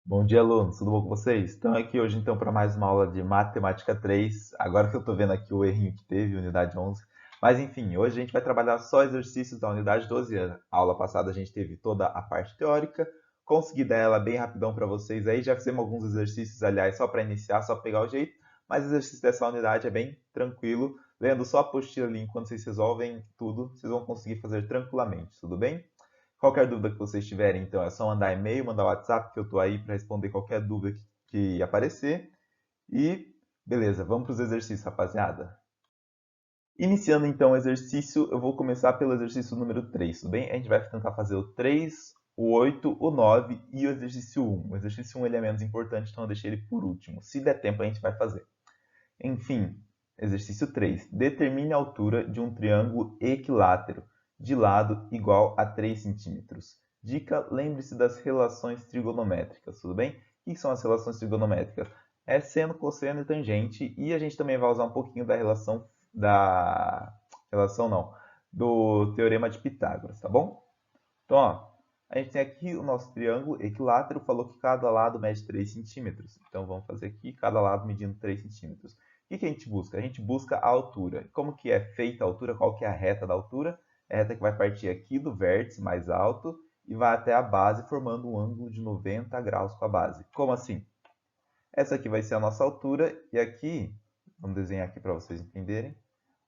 Bom dia, alunos. Tudo bom com vocês? Estão aqui hoje então para mais uma aula de Matemática 3. Agora que eu estou vendo aqui o errinho que teve, unidade 11. Mas enfim, hoje a gente vai trabalhar só exercícios da unidade 12. A aula passada a gente teve toda a parte teórica. Consegui dar ela bem rapidão para vocês aí. Já fizemos alguns exercícios, aliás, só para iniciar, só pegar o jeito. Mas o exercício dessa unidade é bem tranquilo. Lendo só a apostila ali enquanto vocês resolvem tudo, vocês vão conseguir fazer tranquilamente, tudo bem? Qualquer dúvida que vocês tiverem, então, é só mandar e-mail, mandar WhatsApp, que eu estou aí para responder qualquer dúvida que aparecer. E beleza, vamos para os exercícios, rapaziada. Iniciando então o exercício, eu vou começar pelo exercício número 3, tudo bem? A gente vai tentar fazer o 3, o 8, o 9 e o exercício 1. O exercício 1 ele é menos importante, então eu deixei ele por último. Se der tempo, a gente vai fazer. Enfim, exercício 3. Determine a altura de um triângulo equilátero de lado igual a 3 centímetros. Dica, lembre-se das relações trigonométricas, tudo bem? O que são as relações trigonométricas? É seno, cosseno e tangente, e a gente também vai usar um pouquinho relação não, do teorema de Pitágoras, tá bom? Então, ó, a gente tem aqui o nosso triângulo equilátero, falou que cada lado mede 3 centímetros. Então, vamos fazer aqui cada lado medindo 3 centímetros. O que a gente busca? A gente busca a altura. Como que é feita a altura? Qual que é a reta da altura? É a reta que vai partir aqui do vértice mais alto e vai até a base, formando um ângulo de 90 graus com a base. Como assim? Essa aqui vai ser a nossa altura e aqui, vamos desenhar aqui para vocês entenderem,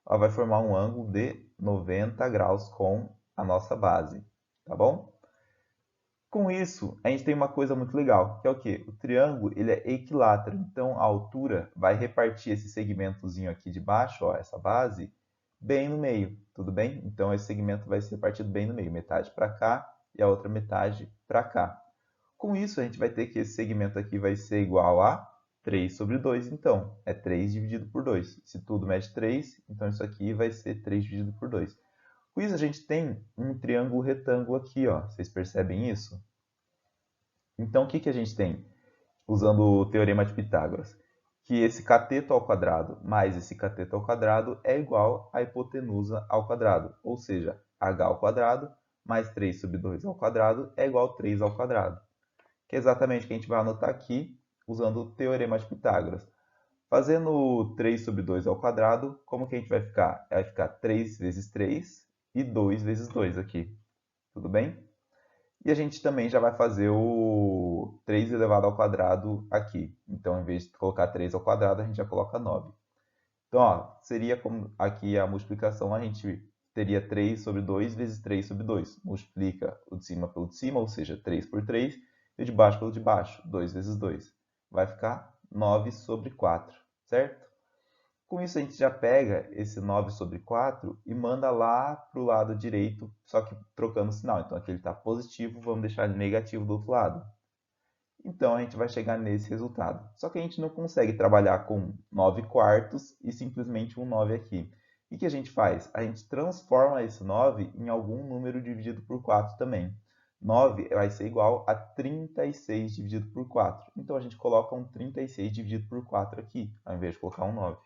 ela vai formar um ângulo de 90 graus com a nossa base, tá bom? Com isso, a gente tem uma coisa muito legal, que é o quê? O triângulo ele é equilátero, então a altura vai repartir esse segmentozinho aqui de baixo, ó, essa base, bem no meio, tudo bem? Então esse segmento vai ser repartido bem no meio, metade para cá e a outra metade para cá. Com isso, a gente vai ter que esse segmento aqui vai ser igual a 3 sobre 2, então. É 3 dividido por 2. Se tudo mede 3, então isso aqui vai ser 3 dividido por 2. Com isso, a gente tem um triângulo retângulo aqui, ó. Vocês percebem isso? Então, o que que a gente tem? Usando o teorema de Pitágoras, que esse cateto ao quadrado mais esse cateto ao quadrado é igual à hipotenusa ao quadrado, ou seja, h ao quadrado mais 3 sobre 2 ao quadrado é igual a 3 ao quadrado, que é exatamente o que a gente vai anotar aqui usando o teorema de Pitágoras. Fazendo 3 sobre 2 ao quadrado, como que a gente vai ficar? Vai ficar 3 vezes 3 e 2 vezes 2 aqui, tudo bem? E a gente também já vai fazer o 3 elevado ao quadrado aqui. Então, em vez de colocar 3 ao quadrado, a gente já coloca 9. Então, ó, seria como aqui a multiplicação, a gente teria 3 sobre 2 vezes 3 sobre 2. Multiplica o de cima pelo de cima, ou seja, 3 por 3, e o de baixo pelo de baixo, 2 vezes 2. Vai ficar 9 sobre 4, certo? Com isso, a gente já pega esse 9 sobre 4 e manda lá para o lado direito, só que trocando o sinal. Então, aqui ele está positivo, vamos deixar ele negativo do outro lado. Então, a gente vai chegar nesse resultado. Só que a gente não consegue trabalhar com 9 quartos e simplesmente um 9 aqui. O que a gente faz? A gente transforma esse 9 em algum número dividido por 4 também. 9 vai ser igual a 36 dividido por 4. Então, a gente coloca um 36 dividido por 4 aqui, ao invés de colocar um 9.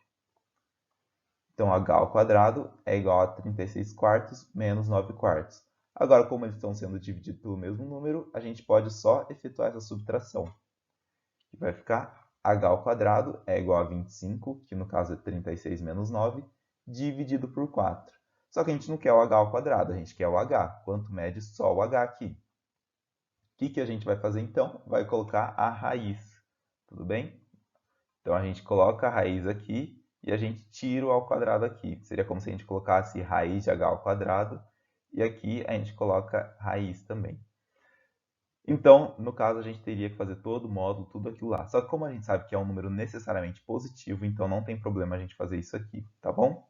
Então, h ao quadrado é igual a 36 quartos menos 9 quartos. Agora, como eles estão sendo divididos pelo mesmo número, a gente pode só efetuar essa subtração. Que vai ficar h ao quadrado é igual a 25, que no caso é 36 menos 9, dividido por 4. Só que a gente não quer o h ao quadrado, a gente quer o h. Quanto mede só o h aqui? O que a gente vai fazer então? Vai colocar a raiz. Tudo bem? Então a gente coloca a raiz aqui e a gente tira o ao quadrado aqui. Seria como se a gente colocasse raiz de h ao quadrado e aqui a gente coloca raiz também. Então, no caso, a gente teria que fazer todo o módulo, tudo aquilo lá. Só que como a gente sabe que é um número necessariamente positivo, então não tem problema a gente fazer isso aqui, tá bom?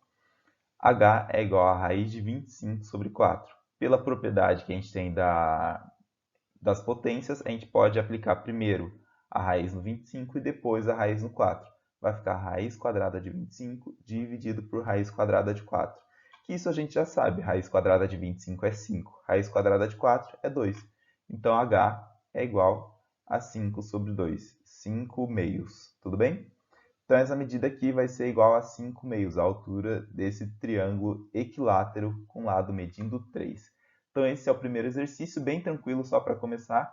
H é igual a raiz de 25 sobre 4. Pela propriedade que a gente tem das potências, a gente pode aplicar primeiro a raiz no 25 e depois a raiz no 4. Vai ficar raiz quadrada de 25 dividido por raiz quadrada de 4. Que isso a gente já sabe, raiz quadrada de 25 é 5, raiz quadrada de 4 é 2. Então, h é igual a 5 sobre 2, 5 meios, tudo bem? Então, essa medida aqui vai ser igual a 5 meios, a altura desse triângulo equilátero com lado medindo 3. Então, esse é o primeiro exercício, bem tranquilo, só para começar.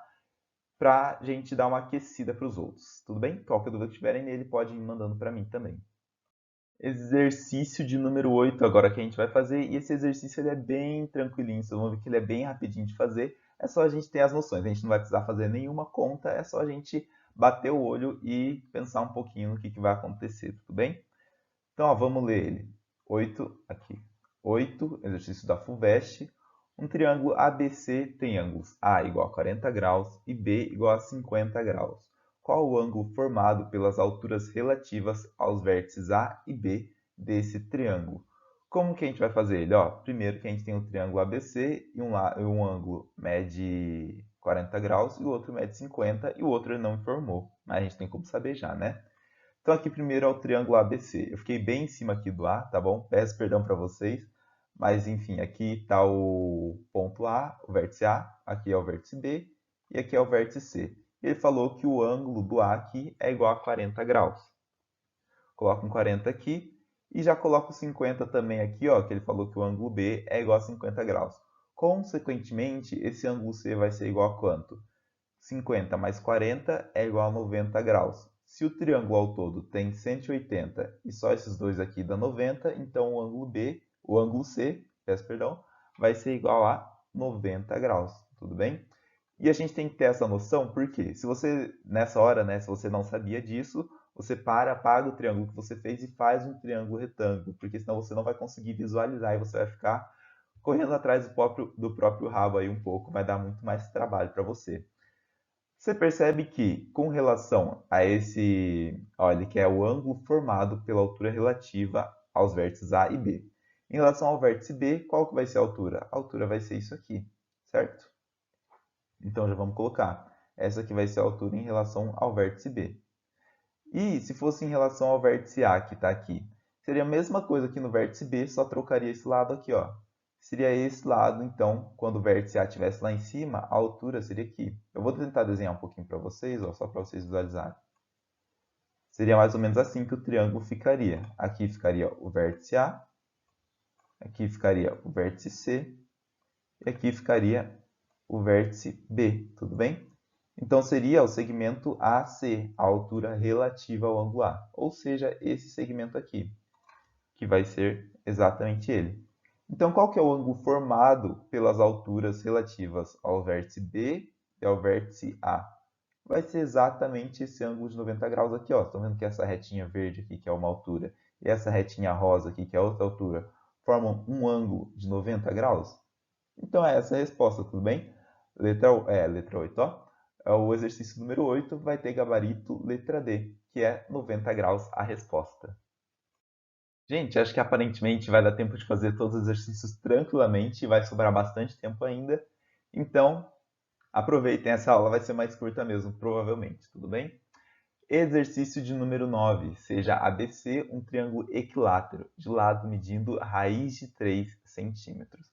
para a gente dar uma aquecida para os outros. Tudo bem? Qualquer dúvida que tiverem nele, pode ir mandando para mim também. Exercício de número 8 agora que a gente vai fazer, e esse exercício ele é bem tranquilinho, vocês vão ver que ele é bem rapidinho de fazer, é só a gente ter as noções, a gente não vai precisar fazer nenhuma conta, é só a gente bater o olho e pensar um pouquinho no que vai acontecer, tudo bem? Então, ó, vamos ler ele. 8, aqui. 8, exercício da FUVEST. Um triângulo ABC tem ângulos A igual a 40 graus e B igual a 50 graus. Qual o ângulo formado pelas alturas relativas aos vértices A e B desse triângulo? Como que a gente vai fazer ele? Ó, primeiro que a gente tem um triângulo ABC e um ângulo mede 40 graus e o outro mede 50 e o outro ele não informou. Mas a gente tem como saber já, né? Então aqui primeiro é o triângulo ABC. Eu fiquei bem em cima aqui do A, tá bom? Peço perdão para vocês. Mas enfim, aqui está o ponto A, o vértice A, aqui é o vértice B e aqui é o vértice C. Ele falou que o ângulo do A aqui é igual a 40 graus. Coloco um 40 aqui e já coloco 50 também aqui, ó, que ele falou que o ângulo B é igual a 50 graus. Consequentemente, esse ângulo C vai ser igual a quanto? 50 mais 40 é igual a 90 graus. Se o triângulo ao todo tem 180 e só esses dois aqui dá 90, então o ângulo C, perdão, vai ser igual a 90 graus, tudo bem? E a gente tem que ter essa noção, porque se você, nessa hora, né, se você não sabia disso, você apaga o triângulo que você fez e faz um triângulo retângulo, porque senão você não vai conseguir visualizar e você vai ficar correndo atrás do próprio rabo aí um pouco, vai dar muito mais trabalho para você. Você percebe que, com relação a esse, olha, que é o ângulo formado pela altura relativa aos vértices A e B. Em relação ao vértice B, qual que vai ser a altura? A altura vai ser isso aqui, certo? Então já vamos colocar. Essa aqui vai ser a altura em relação ao vértice B. E se fosse em relação ao vértice A, que está aqui, seria a mesma coisa que no vértice B, só trocaria esse lado aqui, ó. Seria esse lado, então, quando o vértice A estivesse lá em cima, a altura seria aqui. Eu vou tentar desenhar um pouquinho para vocês, ó, só para vocês visualizarem. Seria mais ou menos assim que o triângulo ficaria. Aqui ficaria o vértice A, aqui ficaria o vértice C, e aqui ficaria o vértice B, tudo bem? Então, seria o segmento AC, a altura relativa ao ângulo A. Ou seja, esse segmento aqui, que vai ser exatamente ele. Então, qual que é o ângulo formado pelas alturas relativas ao vértice B e ao vértice A? Vai ser exatamente esse ângulo de 90 graus aqui, ó. Estão vendo que essa retinha verde aqui, que é uma altura, e essa retinha rosa aqui, que é outra altura, formam um ângulo de 90 graus? Então, é essa a resposta, tudo bem? Letra 8, ó. O exercício número 8 vai ter gabarito letra D, que é 90 graus a resposta. Gente, acho que aparentemente vai dar tempo de fazer todos os exercícios tranquilamente e vai sobrar bastante tempo ainda. Então, aproveitem, essa aula vai ser mais curta mesmo, provavelmente, tudo bem? Exercício de número 9, seja ABC um triângulo equilátero, de lado medindo raiz de 3 centímetros.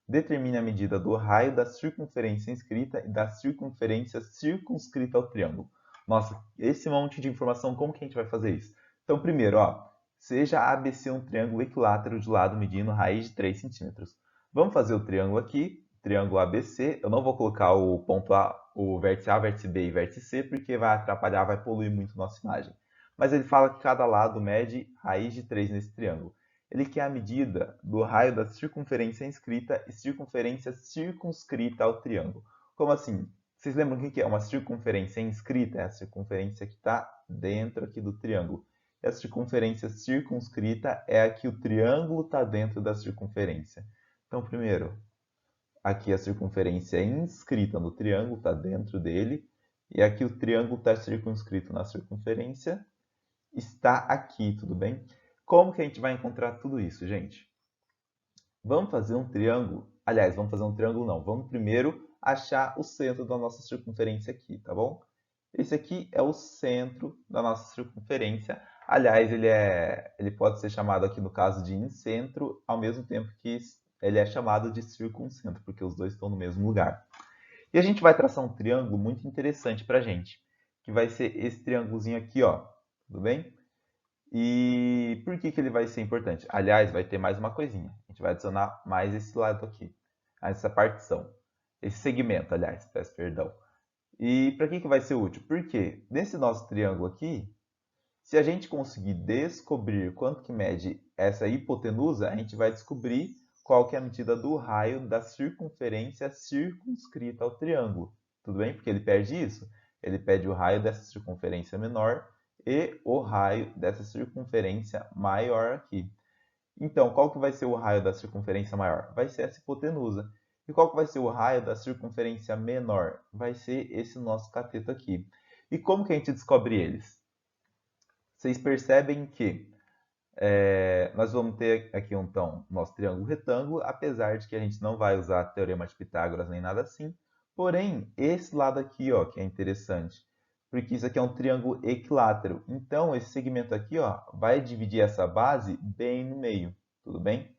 Determine a medida do raio da circunferência inscrita e da circunferência circunscrita ao triângulo. Nossa, esse monte de informação, como que a gente vai fazer isso? Então, primeiro, ó, seja ABC um triângulo equilátero de lado medindo raiz de 3 centímetros. Vamos fazer o triângulo aqui, triângulo ABC. Eu não vou colocar o ponto A, o vértice A, vértice B e vértice C, porque vai atrapalhar, vai poluir muito nossa imagem. Mas ele fala que cada lado mede raiz de 3 nesse triângulo. Ele quer a medida do raio da circunferência inscrita e circunferência circunscrita ao triângulo. Como assim? Vocês lembram o que é uma circunferência inscrita? É a circunferência que está dentro aqui do triângulo. E a circunferência circunscrita é a que o triângulo está dentro da circunferência. Então, primeiro, aqui a circunferência é inscrita no triângulo, está dentro dele. E aqui o triângulo está circunscrito na circunferência, está aqui, tudo bem? Como que a gente vai encontrar tudo isso, gente? Vamos fazer um triângulo. Aliás, vamos fazer um triângulo não. Vamos primeiro achar o centro da nossa circunferência aqui, tá bom? Esse aqui é o centro da nossa circunferência. Aliás, ele pode ser chamado aqui no caso de incentro, ao mesmo tempo que ele é chamado de circuncentro, porque os dois estão no mesmo lugar. E a gente vai traçar um triângulo muito interessante para a gente, que vai ser esse triângulozinho aqui, ó. Tudo bem? E por que ele vai ser importante? Aliás, vai ter mais uma coisinha. A gente vai adicionar mais esse lado aqui, essa partição. Esse segmento, aliás, peço perdão. E para que vai ser útil? Porque nesse nosso triângulo aqui, se a gente conseguir descobrir quanto que mede essa hipotenusa, a gente vai descobrir qual que é a medida do raio da circunferência circunscrita ao triângulo. Tudo bem? Porque ele pede isso. Ele pede o raio dessa circunferência menor e o raio dessa circunferência maior aqui. Então, qual que vai ser o raio da circunferência maior? Vai ser essa hipotenusa. E qual que vai ser o raio da circunferência menor? Vai ser esse nosso cateto aqui. E como que a gente descobre eles? Vocês percebem que nós vamos ter aqui então nosso triângulo retângulo, apesar de que a gente não vai usar teorema de Pitágoras nem nada assim. Porém, esse lado aqui, ó, que é interessante, porque isso aqui é um triângulo equilátero. Então, esse segmento aqui, ó, vai dividir essa base bem no meio, tudo bem?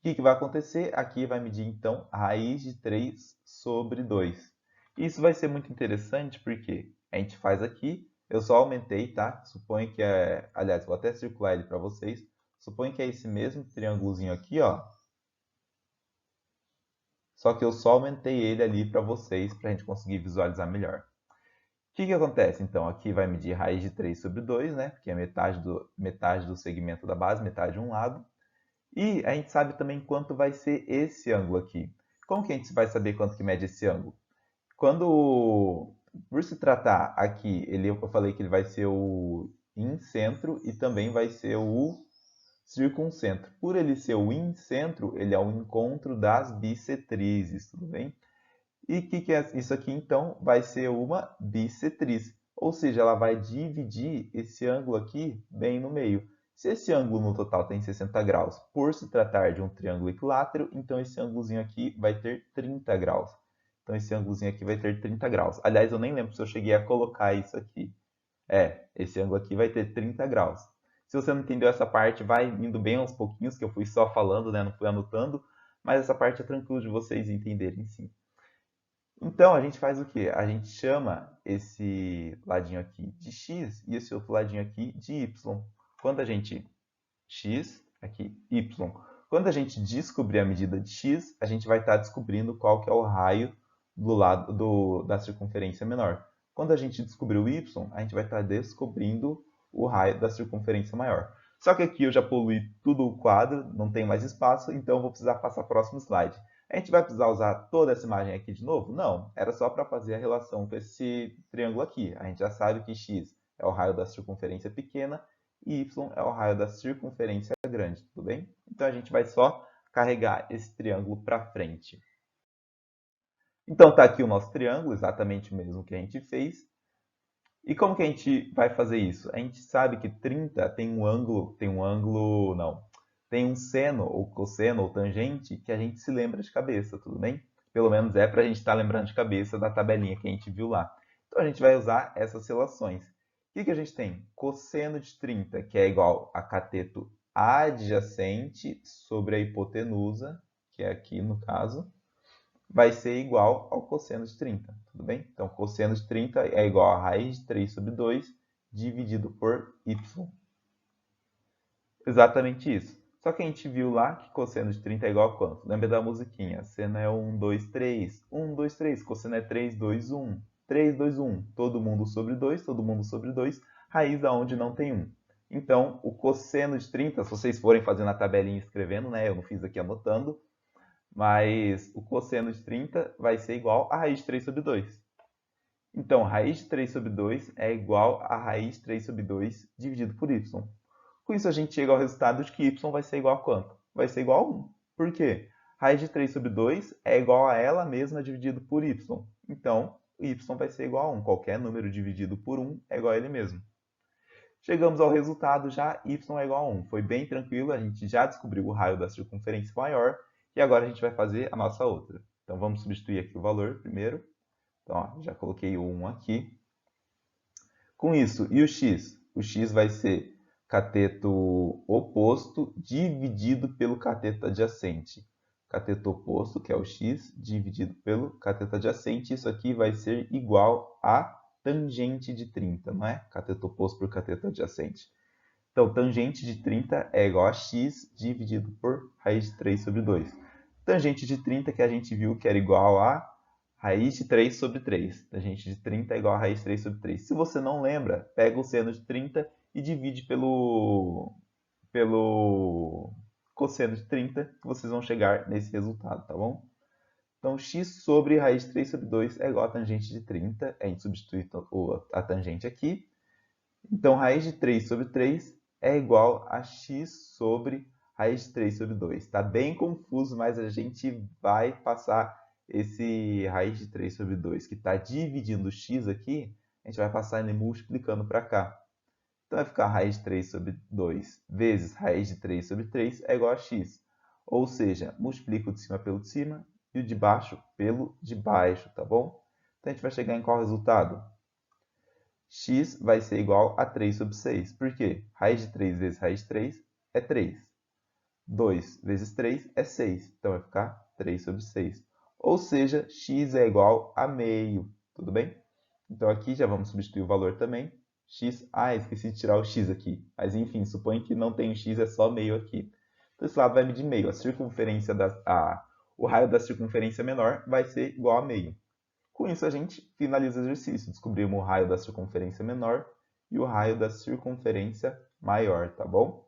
O que vai acontecer? Aqui vai medir, então, a raiz de 3 sobre 2. Isso vai ser muito interessante porque a gente faz aqui, eu só aumentei, tá? Suponho que é... Aliás, vou até circular ele para vocês. Suponho que é esse mesmo triângulozinho aqui, ó. Só que eu só aumentei ele ali para vocês, para a gente conseguir visualizar melhor. O que acontece? Então, aqui vai medir raiz de 3 sobre 2, né? Que é metade do segmento da base, metade de um lado. E a gente sabe também quanto vai ser esse ângulo aqui. Como que a gente vai saber quanto que mede esse ângulo? Por se tratar aqui, eu falei que ele vai ser o incentro e também vai ser o circuncentro. Por ele ser o incentro, ele é o encontro das bissetrizes, tudo bem? E o que é isso aqui, então? Vai ser uma bissetriz. Ou seja, ela vai dividir esse ângulo aqui bem no meio. Se esse ângulo no total tem 60 graus, por se tratar de um triângulo equilátero, então esse ângulozinho aqui vai ter 30 graus. Então esse ângulozinho aqui vai ter 30 graus. Aliás, eu nem lembro se eu cheguei a colocar isso aqui. Esse ângulo aqui vai ter 30 graus. Se você não entendeu essa parte, vai indo bem aos pouquinhos, que eu fui só falando, né? Não fui anotando. Mas essa parte é tranquilo de vocês entenderem sim. Então, a gente faz o quê? A gente chama esse ladinho aqui de x e esse outro ladinho aqui de y. Quando a gente... x, aqui, y. Quando a gente descobrir a medida de x, a gente vai estar descobrindo qual que é o raio do lado da circunferência menor. Quando a gente descobrir o y, a gente vai estar descobrindo o raio da circunferência maior. Só que aqui eu já poluí tudo o quadro, não tem mais espaço, então eu vou precisar passar para o próximo slide. A gente vai precisar usar toda essa imagem aqui de novo? Não, era só para fazer a relação com esse triângulo aqui. A gente já sabe que x é o raio da circunferência pequena e y é o raio da circunferência grande, tudo bem? Então a gente vai só carregar esse triângulo para frente. Então está aqui o nosso triângulo, exatamente o mesmo que a gente fez. E como que a gente vai fazer isso? A gente sabe que 30 tem um seno, ou cosseno, ou tangente, que a gente se lembra de cabeça, tudo bem? Pelo menos é para a gente estar lembrando de cabeça da tabelinha que a gente viu lá. Então a gente vai usar essas relações. O que a gente tem? Cosseno de 30, que é igual a cateto adjacente sobre a hipotenusa, que é aqui no caso, vai ser igual ao cosseno de 30, tudo bem? Então, cosseno de 30 é igual a raiz de 3 sobre 2 dividido por y. Exatamente isso. Só que a gente viu lá que cosseno de 30 é igual a quanto? Lembra da musiquinha? Seno é 1, 2, 3. 1, 2, 3. Cosseno é 3, 2, 1. 3, 2, 1. Todo mundo sobre 2, todo mundo sobre 2. Raiz aonde não tem 1. Então, o cosseno de 30, se vocês forem fazendo a tabelinha e escrevendo, né? Eu não fiz aqui anotando. Mas o cosseno de 30 vai ser igual a raiz de 3 sobre 2. Então, raiz de 3 sobre 2 é igual a raiz de 3 sobre 2 dividido por y. Com isso, a gente chega ao resultado de que y vai ser igual a quanto? Vai ser igual a 1. Por quê? Raiz de 3 sobre 2 é igual a ela mesma dividido por y. Então, y vai ser igual a 1. Qualquer número dividido por 1 é igual a ele mesmo. Chegamos ao resultado já, y é igual a 1. Foi bem tranquilo, a gente já descobriu o raio da circunferência maior. E agora a gente vai fazer a nossa outra. Então, vamos substituir aqui o valor primeiro. Então, ó, já coloquei o 1 aqui. Com isso, e o x? O x vai ser cateto oposto dividido pelo cateto adjacente. Cateto oposto, que é o x, dividido pelo cateto adjacente. Isso aqui vai ser igual a tangente de 30, não é? Cateto oposto por cateto adjacente. Então, tangente de 30 é igual a x dividido por raiz de 3 sobre 2. Tangente de 30 que a gente viu que era igual a Raiz de 3 sobre 3. Tangente de 30 é igual a raiz de 3 sobre 3. Se você não lembra, pega o seno de 30 e divide pelo cosseno de 30, que vocês vão chegar nesse resultado, tá bom? Então, x sobre raiz de 3 sobre 2 é igual a tangente de 30. A gente substitui a tangente aqui. Então, raiz de 3 sobre 3 é igual a x sobre raiz de 3 sobre 2. Está bem confuso, mas a gente vai passar esse raiz de 3 sobre 2, que está dividindo x aqui, a gente vai passar ele multiplicando para cá. Então, vai ficar raiz de 3 sobre 2 vezes raiz de 3 sobre 3 é igual a x. Ou seja, multiplica o de cima pelo de cima e o de baixo pelo de baixo, tá bom? Então, a gente vai chegar em qual resultado? X vai ser igual a 3 sobre 6. Por quê? Raiz de 3 vezes raiz de 3 é 3. 2 vezes 3 é 6. Então, vai ficar 3 sobre 6. Ou seja, x é igual a meio. Tudo bem? Então, aqui já vamos substituir o valor também. X, esqueci de tirar o x aqui. Mas, enfim, suponho que não tem o x, é só meio aqui. Então, esse lado vai medir meio. O raio da circunferência menor vai ser igual a meio. Com isso, a gente finaliza o exercício. Descobrimos o raio da circunferência menor e o raio da circunferência maior, tá bom?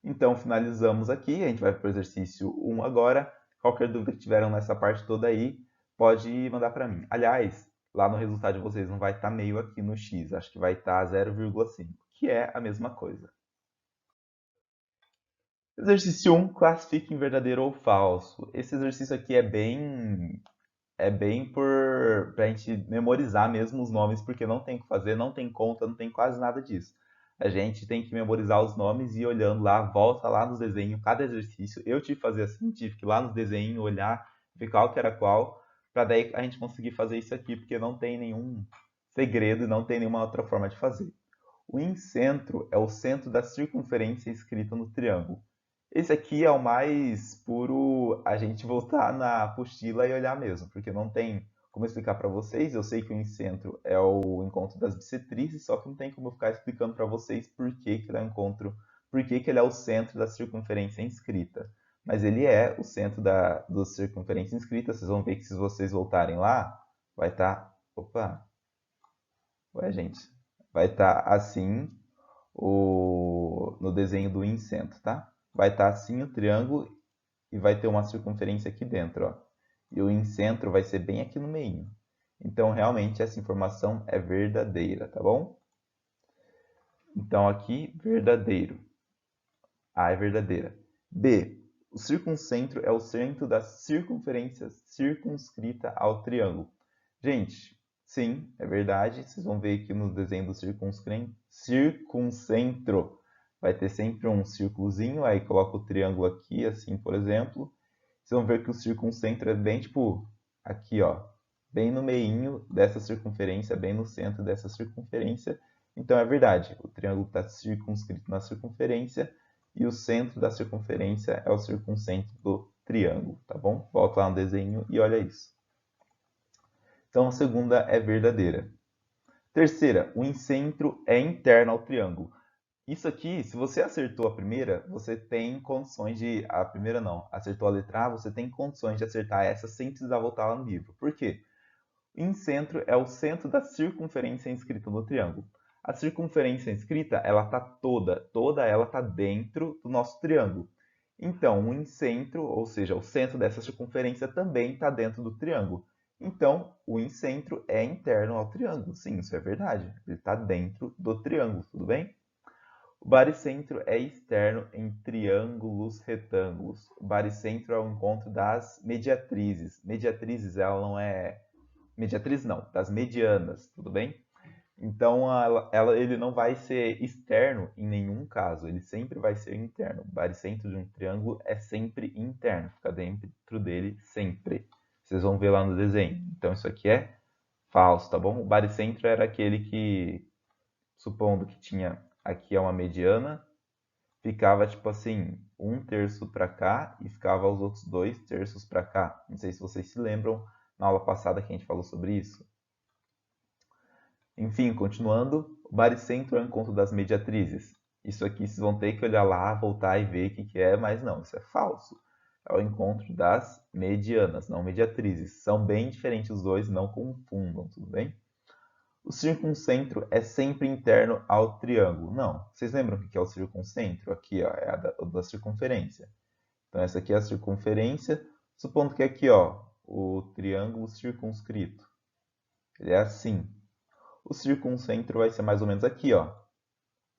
Então, finalizamos aqui. A gente vai para o exercício 1 agora. Qualquer dúvida que tiveram nessa parte toda aí, pode mandar para mim. Aliás, lá no resultado de vocês não vai estar meio aqui no x, acho que vai estar 0,5, que é a mesma coisa. Exercício 1, classifique em verdadeiro ou falso. Esse exercício aqui é bem pra gente memorizar mesmo os nomes, porque não tem o que fazer, não tem conta, não tem quase nada disso. A gente tem que memorizar os nomes e ir olhando lá, volta lá nos desenhos, cada exercício. Eu tive que fazer assim, tive que ir lá nos desenhos, olhar, ver qual que era qual, para daí a gente conseguir fazer isso aqui, porque não tem nenhum segredo e não tem nenhuma outra forma de fazer. O incentro é o centro da circunferência escrita no triângulo. Esse aqui é o mais puro a gente voltar na apostila e olhar mesmo, porque não tem como explicar para vocês. Eu sei que o incentro é o encontro das bissetrizes, só que não tem como eu ficar explicando para vocês por que, que ele é o encontro, por que, que ele é o centro da circunferência inscrita. Mas ele é o centro da circunferência inscrita. Vocês vão ver que se vocês voltarem lá, vai estar... Opa! Ué, gente. Vai estar assim no desenho do incentro, tá? Vai estar assim o triângulo e vai ter uma circunferência aqui dentro, ó. E o incentro vai ser bem aqui no meio. Então, realmente, essa informação é verdadeira, tá bom? Então, aqui, verdadeiro. A é verdadeira. B. O circuncentro é o centro da circunferência circunscrita ao triângulo. Gente, sim, é verdade. Vocês vão ver aqui no desenho do circuncentro. Vai ter sempre um círculozinho, aí coloca o triângulo aqui, assim, por exemplo. Vocês vão ver que o circuncentro é bem, tipo, aqui, ó. Bem no meinho dessa circunferência, bem no centro dessa circunferência. Então, é verdade. O triângulo está circunscrito na circunferência e o centro da circunferência é o circuncentro do triângulo, tá bom? Volta lá no desenho e olha isso. Então, a segunda é verdadeira. Terceira, o incentro é interno ao triângulo. Isso aqui, se você acertou a primeira, você tem condições de... A primeira não, acertou a letra A, você tem condições de acertar essa sem precisar voltar lá no livro. Por quê? O incentro é o centro da circunferência inscrita no triângulo. A circunferência inscrita, ela está toda ela está dentro do nosso triângulo. Então, o incentro, ou seja, o centro dessa circunferência também está dentro do triângulo. Então, o incentro é interno ao triângulo. Sim, isso é verdade. Ele está dentro do triângulo, tudo bem? O baricentro é externo em triângulos retângulos. O baricentro é o encontro das mediatrizes. Mediatrizes, ela não é... Mediatriz não, das medianas, tudo bem? Então, ele não vai ser externo em nenhum caso, ele sempre vai ser interno. O baricentro de um triângulo é sempre interno, fica dentro dele sempre. Vocês vão ver lá no desenho. Então, isso aqui é falso, tá bom? O baricentro era aquele que, supondo que tinha aqui é uma mediana, ficava tipo assim, 1/3 para cá e ficava os outros 2/3 para cá. Não sei se vocês se lembram na aula passada que a gente falou sobre isso. Enfim, continuando, o baricentro é o encontro das mediatrizes. Isso aqui vocês vão ter que olhar lá, voltar e ver o que é, mas não, isso é falso. é o encontro das medianas, não mediatrizes. São bem diferentes os dois, não confundam, tudo bem? O circuncentro é sempre interno ao triângulo. Não. Vocês lembram o que é o circuncentro? Aqui, ó, é a da circunferência. Então, essa aqui é a circunferência, supondo que aqui, ó, o triângulo circunscrito. Ele é assim. O circuncentro vai ser mais ou menos aqui, ó.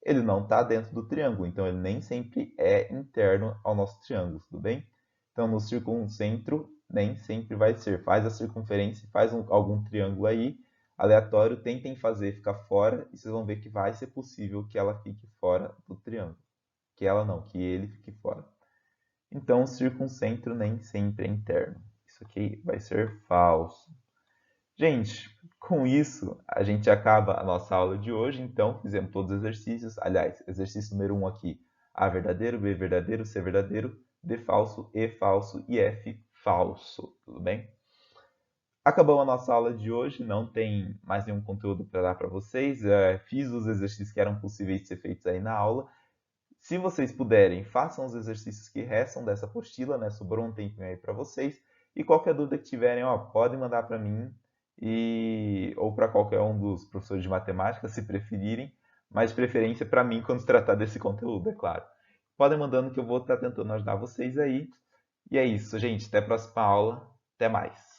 Ele não está dentro do triângulo, então ele nem sempre é interno ao nosso triângulo, tudo bem? Então, no circuncentro, nem sempre vai ser. Faz a circunferência, faz algum triângulo aí, aleatório, tentem fazer ficar fora, e vocês vão ver que vai ser possível que ela fique fora do triângulo. Que ela não, que ele fique fora. Então, o circuncentro nem sempre é interno. Isso aqui vai ser falso. Gente, com isso, a gente acaba a nossa aula de hoje. Então, fizemos todos os exercícios. Aliás, exercício número 1 aqui. A verdadeiro, B verdadeiro, C verdadeiro, D falso, E falso e F falso. Tudo bem? Acabou a nossa aula de hoje. Não tem mais nenhum conteúdo para dar para vocês. Fiz os exercícios que eram possíveis de ser feitos aí na aula. Se vocês puderem, façam os exercícios que restam dessa apostila, né? Sobrou um tempinho aí para vocês. E qualquer dúvida que tiverem, ó, podem mandar para mim ou para qualquer um dos professores de matemática, se preferirem, mas de preferência para mim quando se tratar desse conteúdo, é claro. Podem mandando que eu vou estar tentando ajudar vocês aí. E é isso, gente. Até a próxima aula. Até mais.